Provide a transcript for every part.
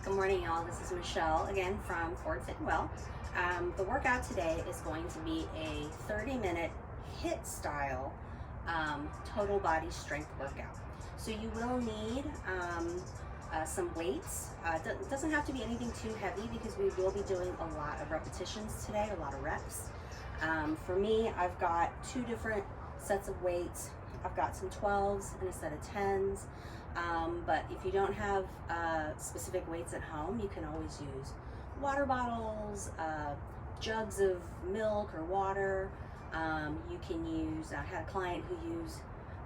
Good morning, y'all. This is Michelle again from Ford Fit and Well. The workout today is going to be a 30-minute HIIT style total body strength workout. So you will need some weights. It doesn't have to be anything too heavy because we will be doing a lot of repetitions today, a lot of reps. For me, I've got two different sets of weights. I've got some 12s and a set of 10s. But if you don't have specific weights at home, you can always use water bottles, jugs of milk or water. You can use, I had a client who used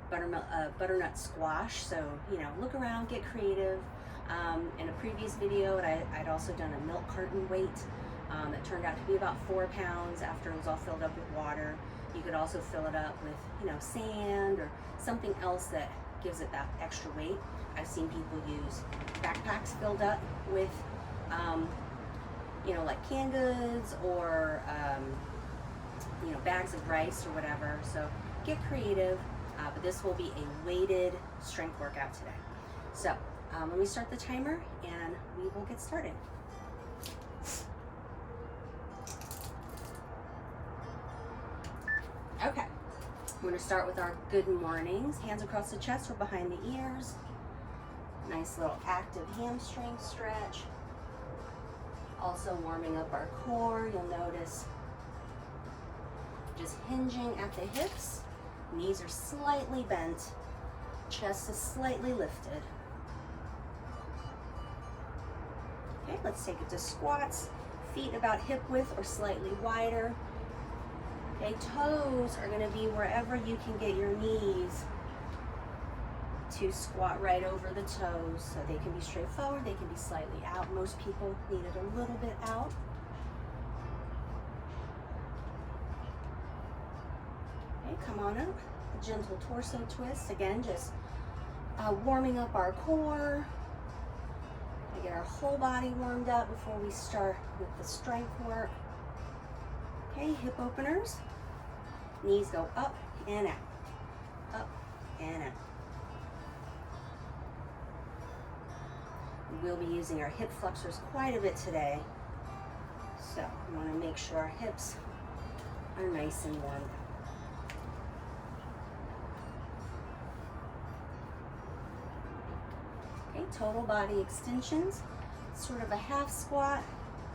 butternut squash, so look around, get creative. In a previous video, I'd also done a milk carton weight that turned out to be about 4 pounds after it was all filled up with water. You could also fill it up with sand or something else that gives it that extra weight. I've seen people use backpacks filled up with like canned goods or bags of rice or whatever. So get creative, but this will be a weighted strength workout today. So let me start the timer and we will get started. Okay, we're going to start with our good mornings. Hands across the chest or behind the ears. Nice little active hamstring stretch. Also warming up our core. You'll notice just hinging at the hips. Knees are slightly bent. Chest is slightly lifted. Okay, let's take it to squats. Feet about hip width or slightly wider. Okay, toes are going to be wherever you can get your knees to squat right over the toes. So they can be straight forward, they can be slightly out. Most people need it a little bit out. Okay, come on up. A gentle torso twist. Again, just warming up our core. We get our whole body warmed up before we start with the strength work. Okay, hip openers. Knees go up and out, up and out. We'll be using our hip flexors quite a bit today. So we want to make sure our hips are nice and warmed up. Okay, total body extensions. Sort of a half squat.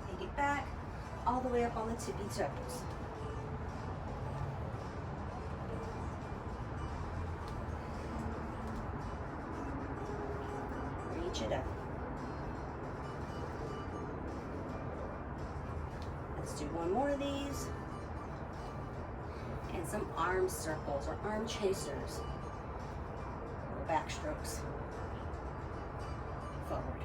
Take it back all the way up on the tippy toes. Reach it up. Let's do one more of these. And some arm circles or arm chasers. Little back strokes. Forward.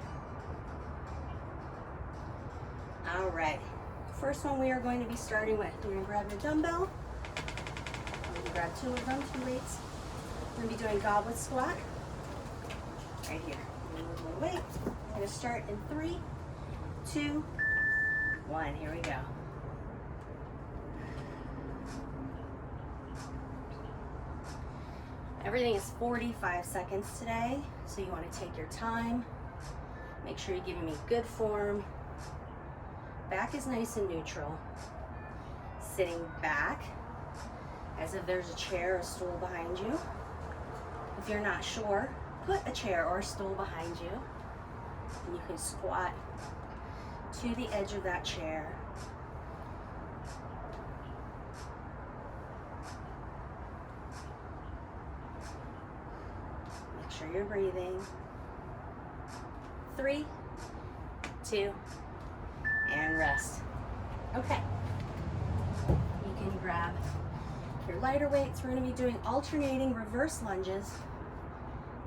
All right. First one we are going to be starting with. You're going to grab your dumbbell. I'm going to grab 2 of them, 2 weights. We're going to be doing goblet squat. Right here. Move my weight. I'm going to start in 3, 2, 1. Here we go. Everything is 45 seconds today, so you want to take your time. Make sure you're giving me good form. Back is nice and neutral. Sitting back as if there's a chair or a stool behind you. If you're not sure, put a chair or a stool behind you and you can squat to the edge of that chair. Make sure you're breathing. 3, 2, and rest. Okay. You can grab your lighter weights. We're going to be doing alternating reverse lunges,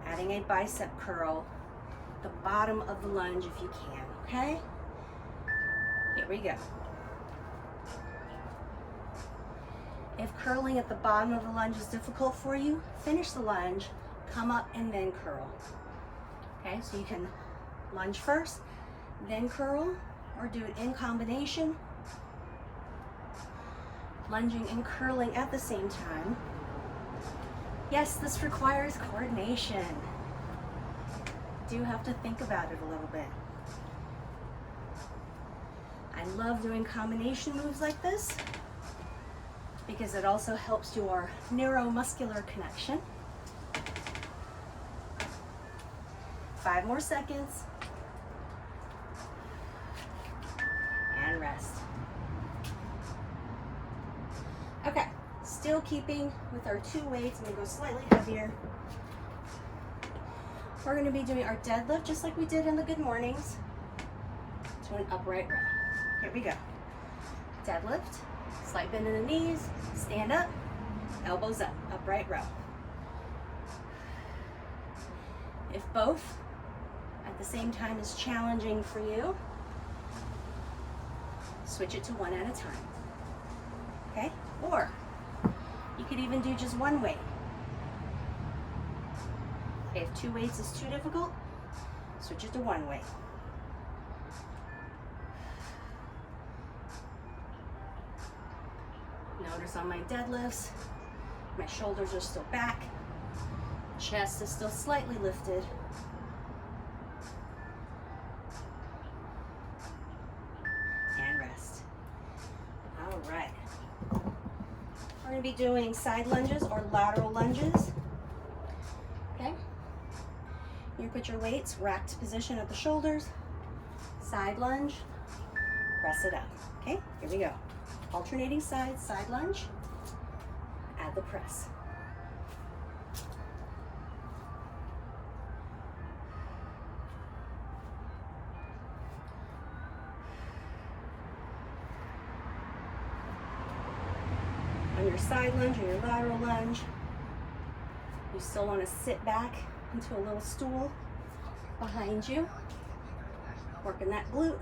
adding a bicep curl at the bottom of the lunge if you can, okay? Here we go. If curling at the bottom of the lunge is difficult for you, finish the lunge, come up and then curl. Okay, so you can lunge first, then curl, or do it in combination. Lunging and curling at the same time. Yes, this requires coordination. Do have to think about it a little bit. I love doing combination moves like this because it also helps your neuromuscular connection. 5 more seconds. And rest. Okay, still keeping with our 2 weights. I'm gonna go slightly heavier. We're gonna be doing our deadlift just like we did in the good mornings to an upright row. Here we go. Deadlift, slight bend in the knees, stand up, elbows up, upright row. If both at the same time is challenging for you, switch it to one at a time, okay? Or you could even do just one weight. Okay, if 2 weights is too difficult, switch it to 1 weight. Notice on my deadlifts, my shoulders are still back, chest is still slightly lifted. And rest. All right. We're going to be doing side lunges or lateral lunges. Okay? You put your weights, racked position at the shoulders, side lunge, press it up. Okay? Here we go. Alternating sides, side lunge, add the press. On your side lunge or your lateral lunge, you still want to sit back into a little stool behind you, working that glute.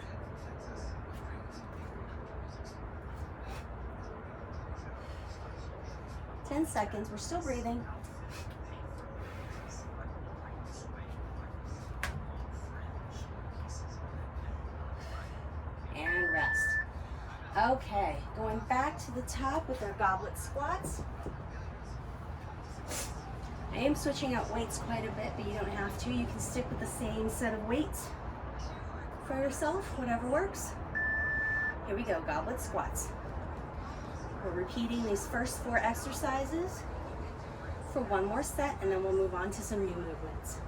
Ten seconds, we're still breathing. And rest. Okay, going back to the top with our goblet squats. I am switching out weights quite a bit, but you don't have to. You can stick with the same set of weights for yourself, whatever works. Here we go, goblet squats. We're repeating these first 4 exercises for 1 more set, and then we'll move on to some new movements.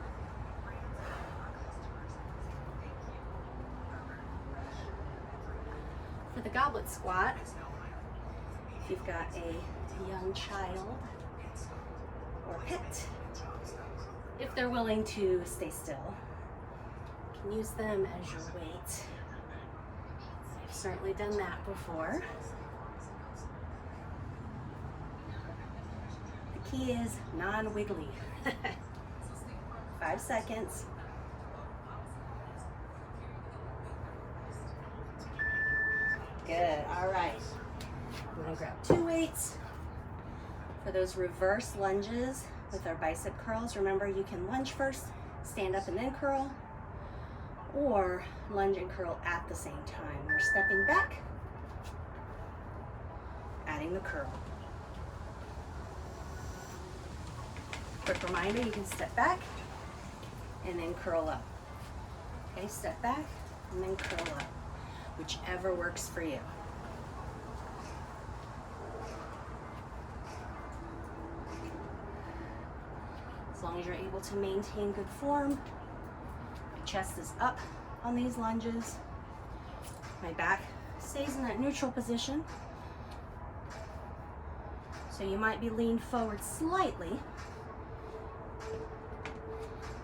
For the goblet squat, if you've got a young child or pet, if they're willing to stay still, you can use them as your weight. I've certainly done that before. The key is non-wiggly. 5 seconds. Good, all right. I'm gonna grab 2 weights for those reverse lunges with our bicep curls. Remember, you can lunge first, stand up and then curl, or lunge and curl at the same time. We're stepping back, adding the curl. Quick reminder, you can step back and then curl up. Okay, step back and then curl up, whichever works for you. As long as you're able to maintain good form, my chest is up on these lunges, my back stays in that neutral position. So you might be leaned forward slightly,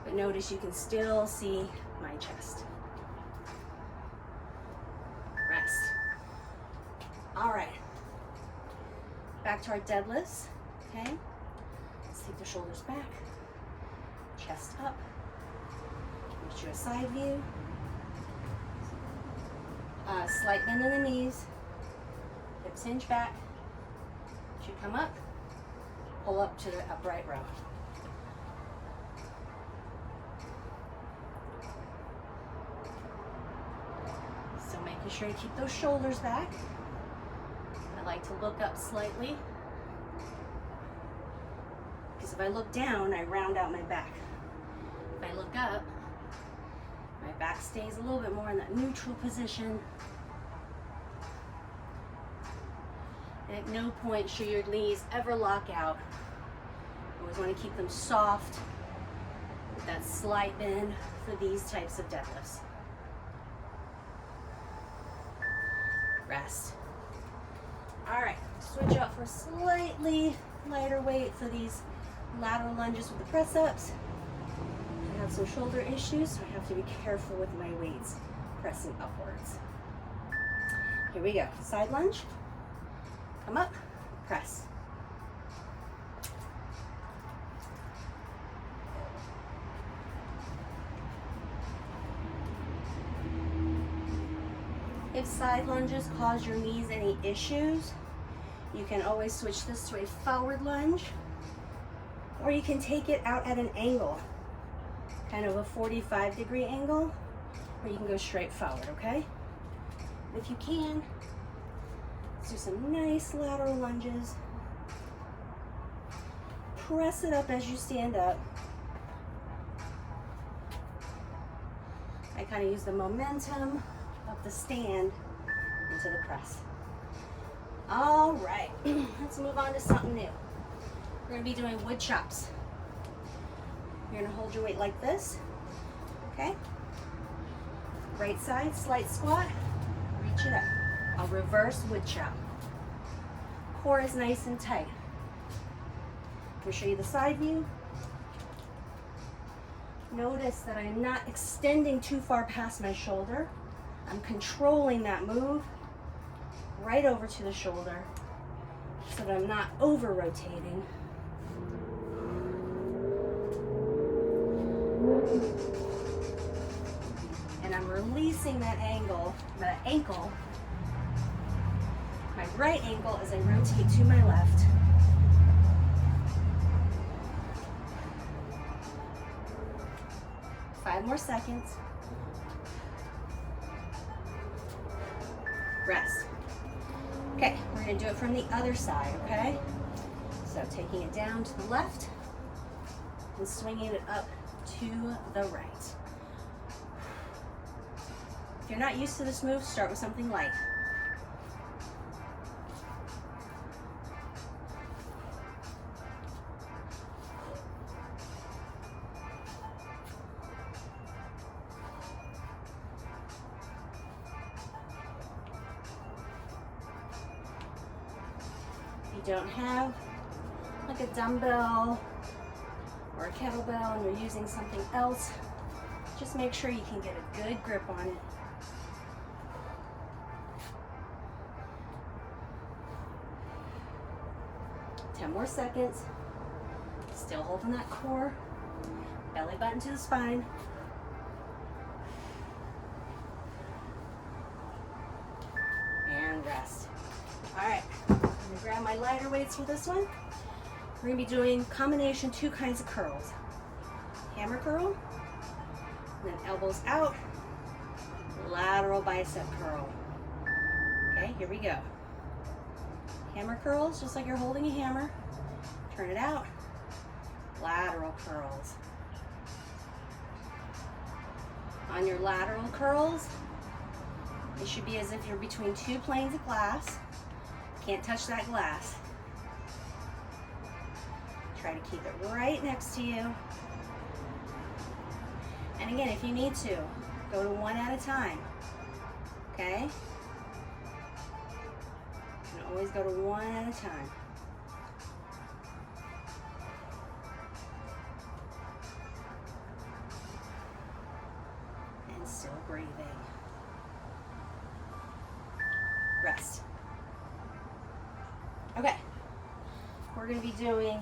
but notice you can still see my chest. Rest. All right, back to our deadlifts, okay? Let's take the shoulders back, chest up, get you a side view. Slight bend in the knees, hips hinge back, should come up, pull up to the upright row. So making sure you keep those shoulders back. I like to look up slightly, because if I look down, I round out my back. If I look up, my back stays a little bit more in that neutral position. At no point should your knees ever lock out. You always want to keep them soft with that slight bend for these types of deadlifts. Rest. All right, switch out for slightly lighter weight for these lateral lunges with the press ups. I have some shoulder issues, so I have to be careful with my weights pressing upwards. Here we go. Side lunge. Come up, press. If side lunges cause your knees any issues, you can always switch this to a forward lunge, or you can take it out at an angle, kind of a 45-degree angle, or you can go straight forward, okay? If you can, let's do some nice lateral lunges. Press it up as you stand up. I kind of use the momentum of the stand into the press. All right, let's move on to something new. We're gonna be doing wood chops. You're gonna hold your weight like this, okay? Right side, slight squat, reach it up. A reverse wood chop. Core is nice and tight. Let me show you the side view. Notice that I'm not extending too far past my shoulder. I'm controlling that move right over to the shoulder so that I'm not over rotating. And I'm releasing that ankle. My right ankle as I rotate to my left. Five more seconds. Rest. Okay, we're gonna do it from the other side, okay? So taking it down to the left and swinging it up to the right. If you're not used to this move, start with something light. Don't have like a dumbbell or a kettlebell and you're using something else, just make sure you can get a good grip on it. Ten more seconds. Still holding that core, belly button to the spine. And rest. All right. I'm gonna grab my lighter weights for this one. We're gonna be doing combination two kinds of curls. Hammer curl, and then elbows out, lateral bicep curl. Okay, here we go. Hammer curls, just like you're holding a hammer. Turn it out, lateral curls. On your lateral curls, it should be as if you're between two planes of glass. Can't touch that glass. Try to keep it right next to you. And again, if you need to, go to one at a time. Okay? You can always go to one at a time. And still breathing. Rest. Okay, we're going to be doing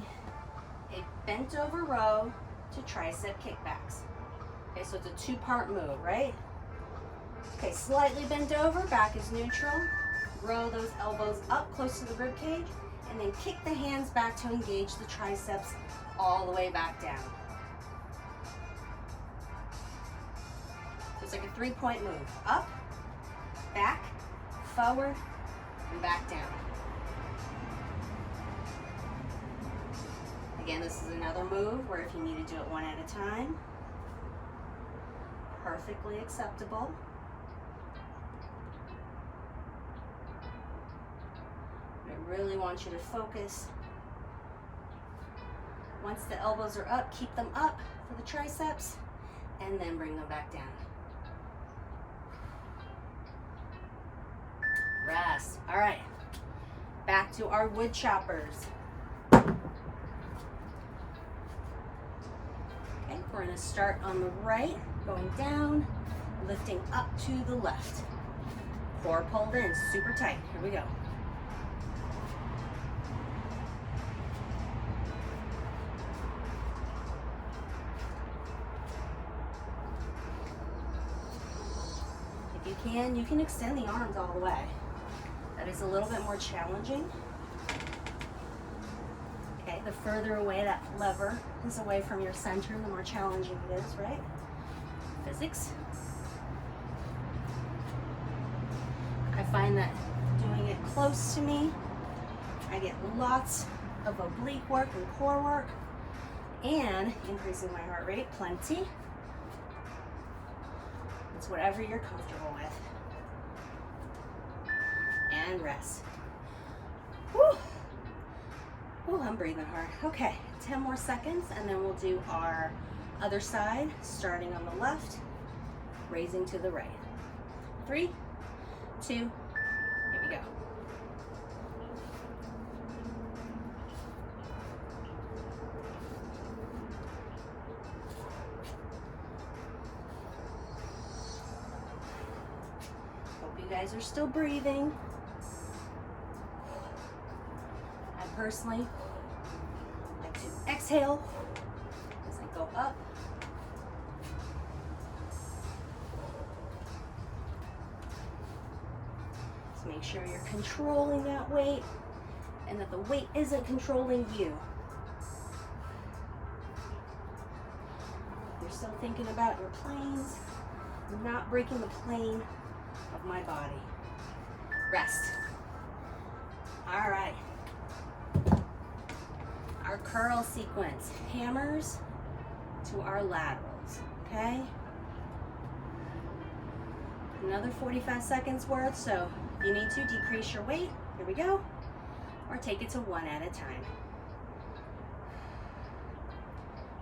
a bent over row to tricep kickbacks. Okay, so it's a two-part move, right? Okay, slightly bent over, back is neutral. Row those elbows up close to the rib cage, and then kick the hands back to engage the triceps all the way back down. So it's like a three-point move. Up, back, forward, and back down. Again, this is another move where if you need to do it one at a time, perfectly acceptable. Really want you to focus. Once the elbows are up, keep them up for the triceps, and then bring them back down. Rest. All right, back to our wood choppers. Okay, we're gonna start on the right, going down, lifting up to the left. Core pulled in, super tight. Here we go. You can extend the arms all the way. That is a little bit more challenging. Okay, the further away that lever is away from your center, the more challenging it is, right? Physics. I find that doing it close to me, I get lots of oblique work and core work, and increasing my heart rate plenty. It's whatever you're comfortable with. And rest. Whew. Whew, I'm breathing hard. Okay, 10 more seconds, and then we'll do our other side, starting on the left, raising to the right. 3, 2, here we go. Hope you guys are still breathing. I personally like to exhale as I go up. So make sure you're controlling that weight and that the weight isn't controlling you. You're still thinking about your planes. You're not breaking the plane of my body. Rest. All right. Our curl sequence. Hammers to our laterals, okay? Another 45 seconds worth, so if you need to, decrease your weight. Here we go. Or take it to one at a time.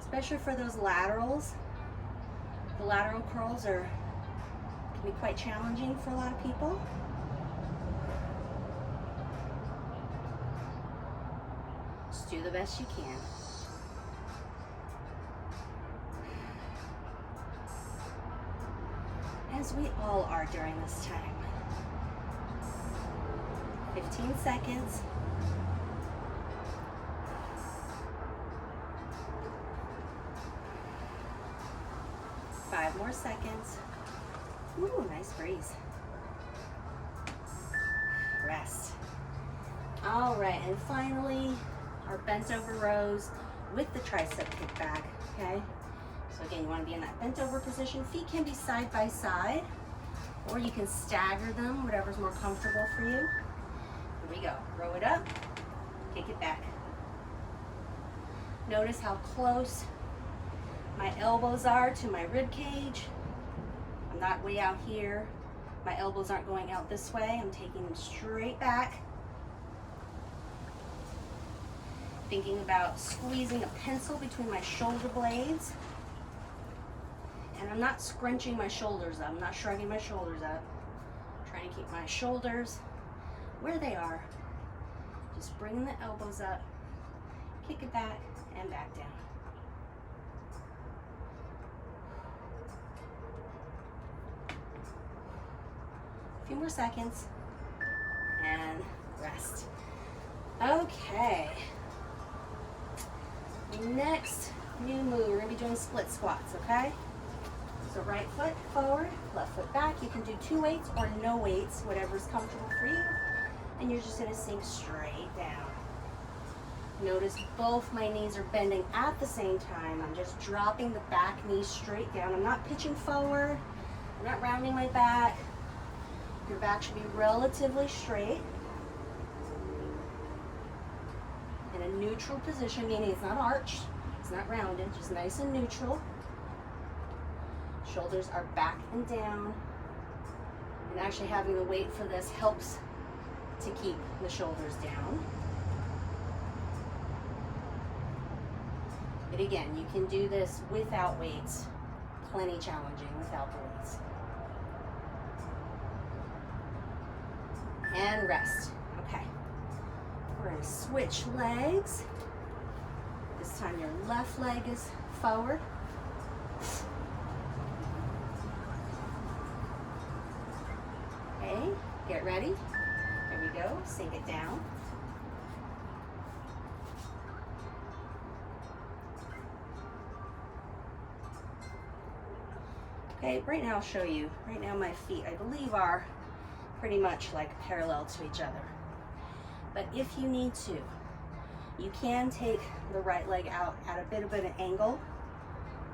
Especially for those laterals. The lateral curls can be quite challenging for a lot of people. Just do the best you can. As we all are during this time. 15 seconds. Five more seconds. Ooh, nice breeze. Rest. All right, and finally, our bent over rows with the tricep kickback, okay? So again, you want to be in that bent over position. Feet can be side by side, or you can stagger them, whatever's more comfortable for you. Here we go. Row it up, kick it back. Notice how close my elbows are to my rib cage. I'm not way out here. My elbows aren't going out this way. I'm taking them straight back. Thinking about squeezing a pencil between my shoulder blades. And I'm not scrunching my shoulders up. I'm not shrugging my shoulders up. I'm trying to keep my shoulders where they are. Just bringing the elbows up, kick it back, and back down. A few more seconds, and rest. Okay. Next new move, we're gonna be doing split squats, okay? So right foot forward, left foot back. You can do 2 weights or no weights, whatever's comfortable for you. And you're just gonna sink straight down. Notice both my knees are bending at the same time. I'm just dropping the back knee straight down. I'm not pitching forward. I'm not rounding my back. Your back should be relatively straight. In a neutral position, meaning it's not arched, it's not rounded, just nice and neutral. Shoulders are back and down. And actually having the weight for this helps to keep the shoulders down. But again, you can do this without weights. Plenty challenging without the weights. And rest. Okay. We're going to switch legs. This time your left leg is forward. Okay, get ready. Here we go. Sink it down. Okay, right now I'll show you. Right now my feet, I believe, are pretty much like parallel to each other. But if you need to, you can take the right leg out at a bit of an angle,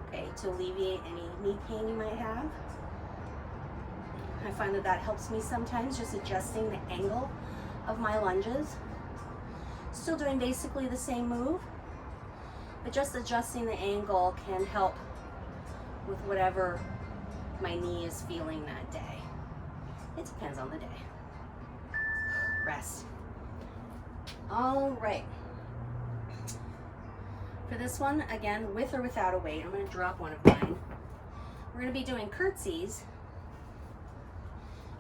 okay, to alleviate any knee pain you might have. I find that helps me sometimes, just adjusting the angle of my lunges. Still doing basically the same move, but just adjusting the angle can help with whatever my knee is feeling that day. It depends on the day. Rest. All right. For this one, again, with or without a weight, I'm going to drop one of mine. We're going to be doing curtsies.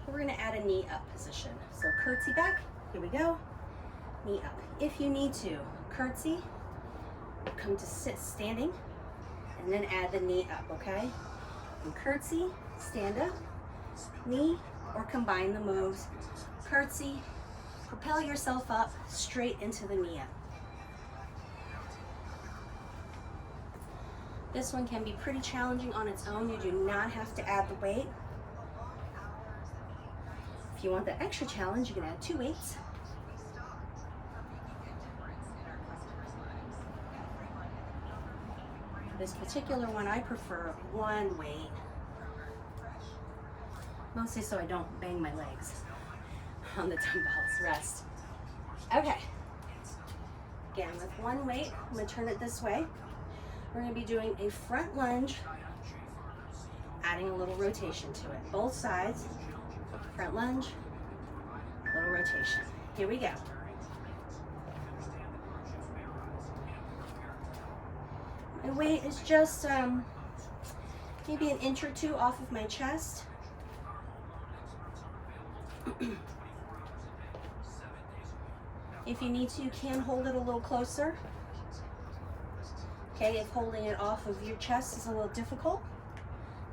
We're going to add a knee up position. So curtsy back. Here we go. Knee up. If you need to, curtsy, come to sit standing, and then add the knee up, okay? And curtsy, stand up, knee, or combine the moves. Curtsy, propel yourself up straight into the knee up. This one can be pretty challenging on its own. You do not have to add the weight. If you want the extra challenge, you can add 2 weights. For this particular one, I prefer 1 weight. Mostly so I don't bang my legs on the dumbbells. Rest. Okay. Again, with 1 weight, I'm going to turn it this way. We're going to be doing a front lunge, adding a little rotation to it. Both sides, front lunge, little rotation. Here we go. My weight is just maybe an inch or 2 off of my chest. If you need to, you can hold it a little closer. Okay, if holding it off of your chest is a little difficult,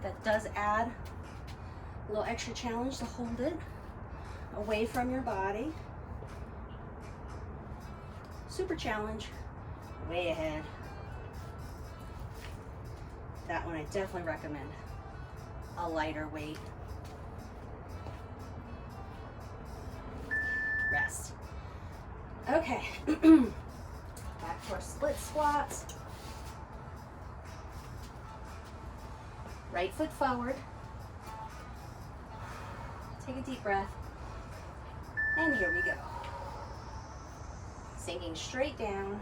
that does add a little extra challenge to hold it away from your body. Super challenge, way ahead. That one I definitely recommend a lighter weight. Rest. Okay, back to our split squats. Right foot forward. Take a deep breath. And here we go. Sinking straight down.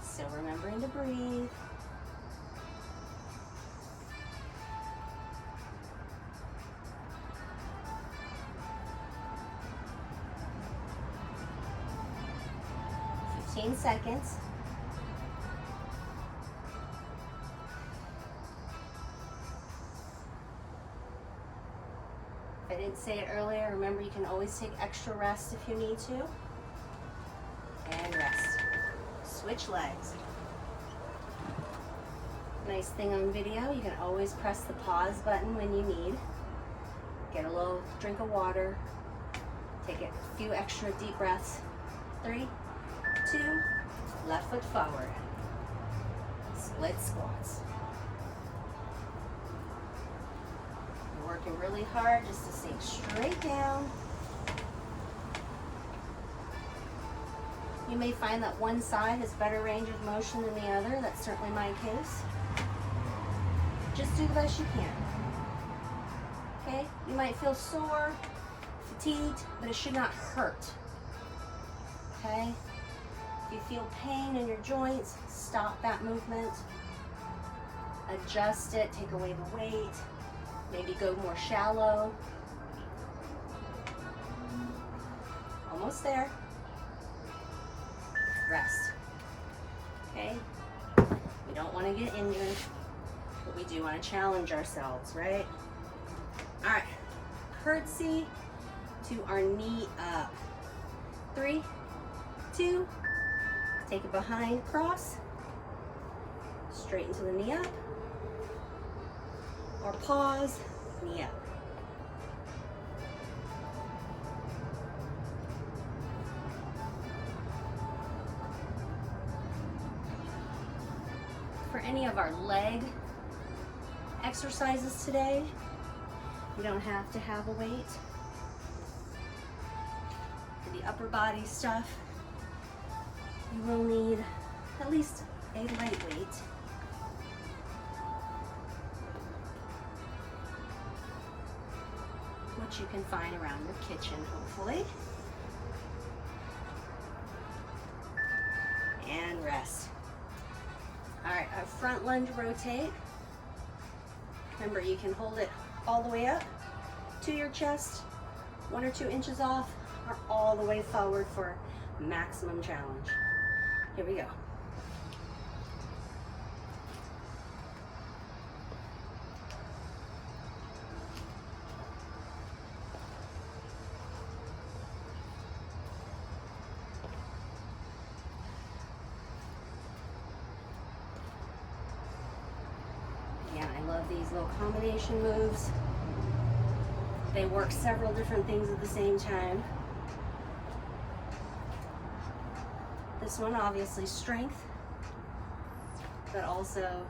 Still remembering to breathe. Seconds. If I didn't say it earlier, remember you can always take extra rest if you need to. And rest. Switch legs. Nice thing on video, you can always press the pause button when you need. Get a little drink of water. Take a few extra deep breaths. 3, 2, left foot forward. Split squats. You're working really hard just to sink straight down. You may find that one side has better range of motion than the other. That's certainly my case. Just do the best you can. Okay? You might feel sore, fatigued, but it should not hurt. Okay? If you feel pain in your joints, stop that movement. Adjust it, take away the weight. Maybe go more shallow. Almost there. Rest. Okay? We don't want to get injured, but we do want to challenge ourselves, right? All right. Curtsy to our knee up. 3, 2, take it behind, cross. Straighten to the knee up. Or pause, knee up. For any of our leg exercises today, you don't have to have a weight. For the upper body stuff, you will need at least a lightweight. Which you can find around your kitchen, hopefully. And rest. All right, a front lunge rotate. Remember, you can hold it all the way up to your chest, 1 or 2 inches off, or all the way forward for maximum challenge. Here we go. These little combination moves. They work several different things at the same time. This one, obviously strength, but also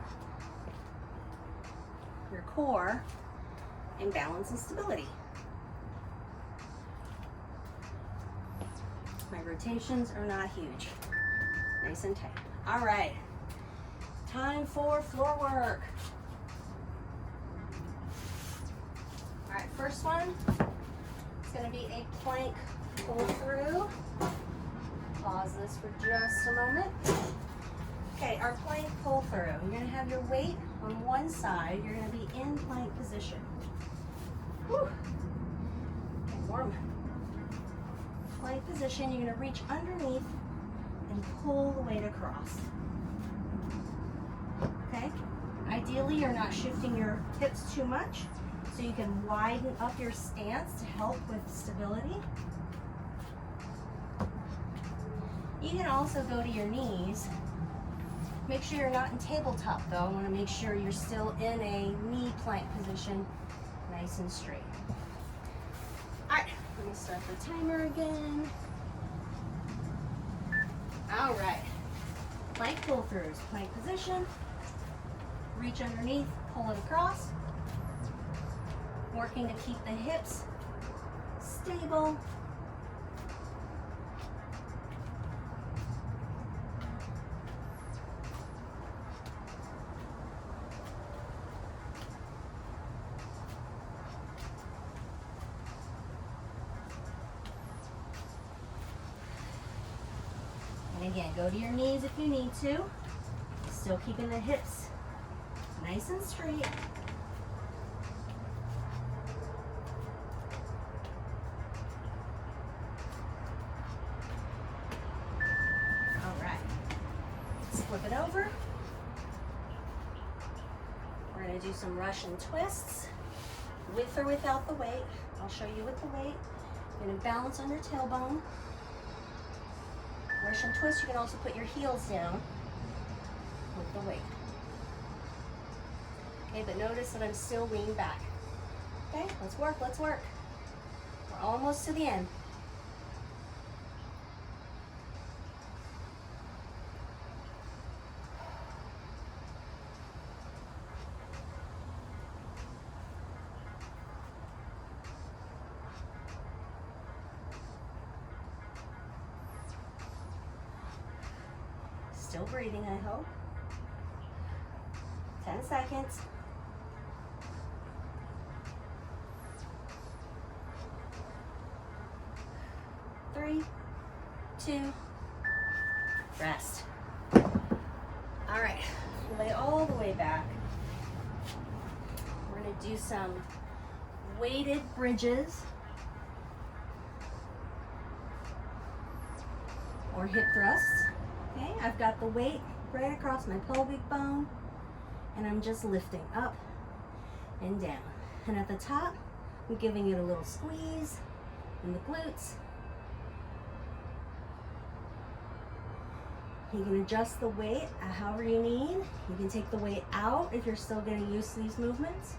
your core and balance and stability. My rotations are not huge. Nice and tight. All right, time for floor work. All right, first one is going to be a plank pull through. Pause this for just a moment. Okay, our plank pull through. You're going to have your weight on one side. You're going to be in plank position. Whew. Okay, warm. Plank position. You're going to reach underneath and pull the weight across. Okay. Ideally, you're not shifting your hips too much, so you can widen up your stance to help with stability. You can also go to your knees. Make sure you're not in tabletop though. I want to make sure you're still in a knee plank position, nice and straight. All right, let me start the timer again. All right, plank pull throughs, plank position, reach underneath, pull it across. Working to keep the hips stable. And again, go to your knees if you need to. Still keeping the hips nice and straight. Flip it over. We're going to do some Russian twists, with or without the weight. I'll show you with the weight. You're going to balance on your tailbone. Russian twist, you can also put your heels down with the weight. Okay, but notice that I'm still leaning back. Okay, let's work, let's work. We're almost to the end. Still breathing, I hope. 10 seconds. Three, 2, rest. All right, lay all the way back. We're gonna do some weighted bridges or hip thrusts. Okay, I've got the weight right across my pelvic bone, and I'm just lifting up and down. And at the top, I'm giving it a little squeeze in the glutes. You can adjust the weight however you need. You can take the weight out if you're still getting used to these movements.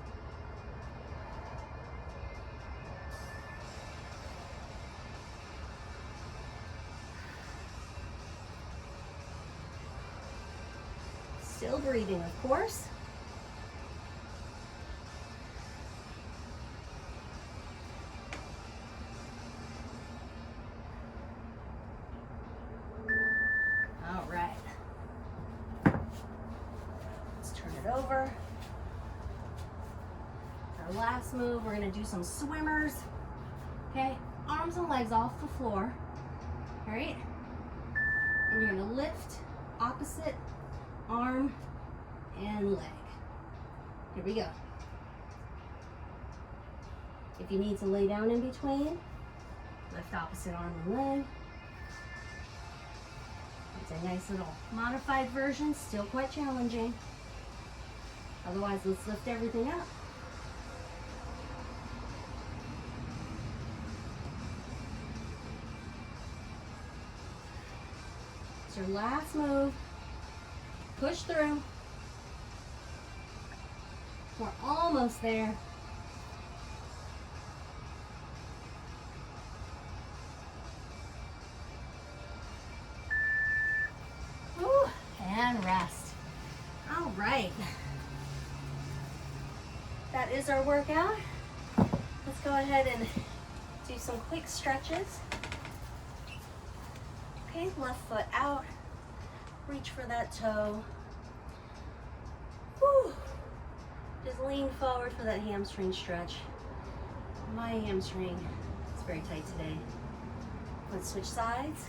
Still breathing, of course. All right. Let's turn it over. Our last move, we're gonna do some swimmers. Okay, arms and legs off the floor. All right. And you're gonna lift opposite arm and leg. Here we go. If you need to lay down in between, lift opposite arm and leg. It's a nice little modified version, still quite challenging. Otherwise, let's lift everything up. It's your last move. Push through. We're almost there. Whew, and rest. All right. That is our workout. Let's go ahead and do some quick stretches. Okay, left foot out. Reach for that toe. Whew. Just lean forward for that hamstring stretch. My hamstring is very tight today. Let's switch sides.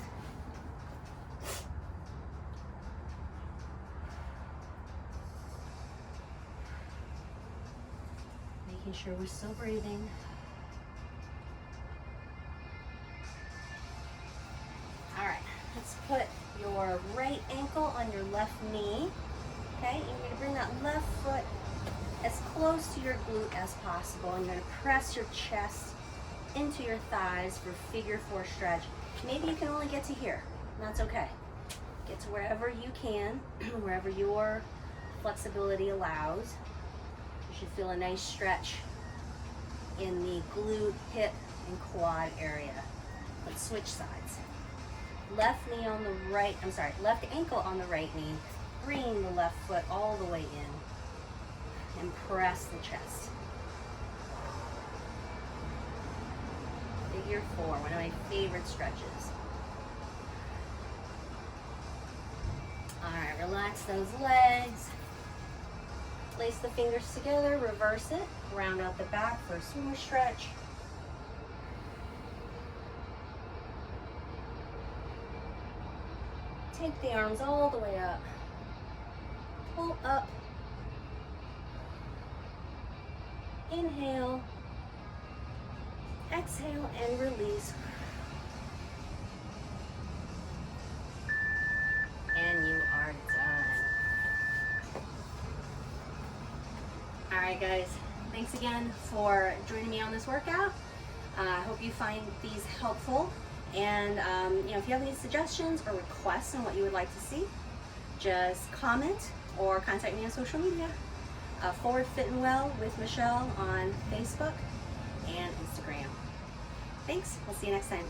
Making sure we're still breathing. All right, let's put your right ankle on your left knee. Okay, and you're gonna bring that left foot as close to your glute as possible. And you're gonna press your chest into your thighs for figure four stretch. Maybe you can only get to here, and that's okay. Get to wherever you can, wherever your flexibility allows. You should feel a nice stretch in the glute, hip, and quad area. Let's switch sides. Left knee on the right, left ankle on the right knee. Bring the left foot all the way in and press the chest. Figure four, one of my favorite stretches. All right, relax those legs. Place the fingers together, reverse it, round out the back for a swimmer stretch. Take the arms all the way up. Pull up. Inhale. Exhale and release. And you are done. All right, guys. Thanks again for joining me on this workout. I hope you find these helpful. And if you have any suggestions or requests on what you would like to see, just comment or contact me on social media. Forward Fit and Well with Michelle on Facebook and Instagram. Thanks. We'll see you next time.